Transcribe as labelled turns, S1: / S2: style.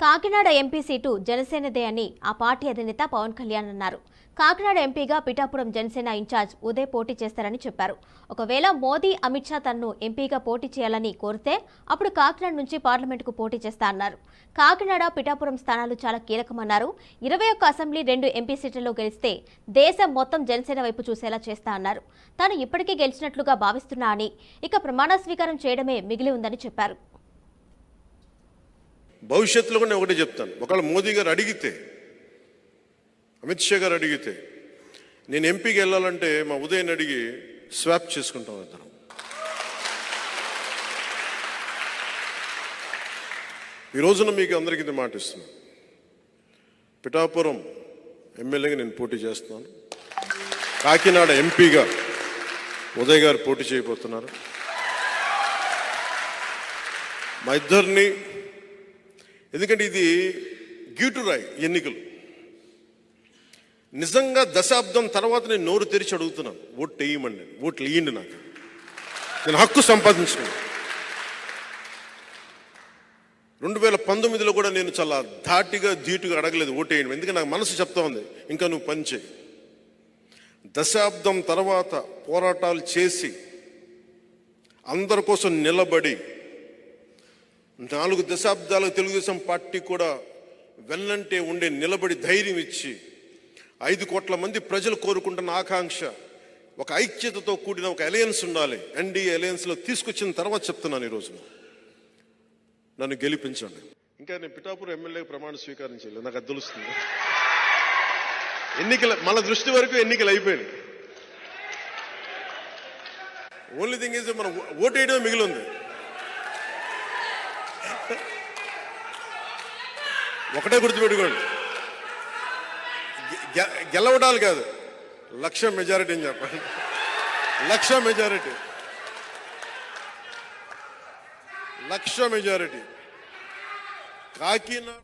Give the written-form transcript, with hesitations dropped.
S1: Kakinada MP seat జనసేనదే అని ఆ party అధినేత పవన్ కళ్యాణ్ అన్నారు. కాకినాడ ఎంపీగా పిఠాపురం జనసేన ఇన్ఛార్జ్ ఉదయ్ పోటీ చేస్తారని చెప్పారు. ఒకవేళ మోదీ, అమిత్ షా తనను ఎంపీగా పోటీ చేయాలని కోరితే అప్పుడు కాకినాడ నుంచి పార్లమెంటుకు పోటీ చేస్తా అన్నారు. కాకినాడ, పిఠాపురం స్థానాలు చాలా కీలకమన్నారు. 21 అసెంబ్లీ, 2 ఎంపీ సీట్లలో గెలిస్తే దేశం మొత్తం జనసేన వైపు చూసేలా చేస్తా అన్నారు. తాను ఇప్పటికే గెలిచినట్లుగా భావిస్తున్నా అని, ఇక ప్రమాణ స్వీకారం చేయడమే మిగిలి ఉందని చెప్పారు.
S2: భవిష్యత్తులో కూడా నేను ఒకటే చెప్తాను. ఒకవేళ మోదీ గారు అడిగితే, అమిత్ షా గారు అడిగితే నేను ఎంపీకి వెళ్ళాలంటే మా ఉదయ్ అడిగి స్వాప్ చేసుకుంటాం ఇద్దరం. ఈ రోజున మీకు అందరికీ ఇది మాట ఇస్తున్నాను. పిఠాపురం ఎమ్మెల్యేగా నేను పోటీ చేస్తున్నాను. కాకినాడ ఎంపీగా ఉదయ్ గారు పోటీ చేయబోతున్నారు. మా ఇద్దరిని, ఎందుకంటే ఇది గీటురాయి ఎన్నికలు. నిజంగా దశాబ్దం తర్వాత నేను నోరు తెరిచి అడుగుతున్నాను, ఓట్లు వేయమండి, ఓట్లు వేయండి. నేను హక్కు సంపాదించుకున్నాను. 2019లో కూడా నేను చాలా ధాటిగా ధీటుగా అడగలేదు ఓటు వేయండి, ఎందుకంటే నాకు మనసు చెప్తా ఉంది ఇంకా నువ్వు పని చేయి. దశాబ్దం తర్వాత పోరాటాలు చేసి అందరి కోసం నిలబడి 4 దశాబ్దాలకు తెలుగుదేశం పార్టీ కూడా వెన్నంటే ఉండే నిలబడి ధైర్యం ఇచ్చి 5 కోట్ల మంది ప్రజలు కోరుకుంటున్న ఆకాంక్ష, ఒక ఐక్యతతో కూడిన ఒక అలయన్స్ ఉండాలి. ఎన్డీఏ అలయన్స్లో తీసుకొచ్చిన తర్వాత చెప్తున్నాను, ఈరోజు నన్ను గెలిపించండి. ఇంకా నేను పిఠాపురం ఎమ్మెల్యే ప్రమాణ స్వీకారం చేయలేదు, నాకు అది తెలుస్తుంది. ఎన్నికలు మన దృష్టి వరకు ఎన్నికలు అయిపోయినాయి. ఓన్లీ థింగ్ ఈజ్ మనం ఓటు వేయడమే మిగిలి ఉంది. ఒకటే గుర్తుపెట్టుకోండి, గెలవడాలు కాదు, 1,00,000 మెజారిటీ అని చెప్పండి. 1,00,000 మెజారిటీ, 1,00,000 మెజారిటీ. కాకినాడ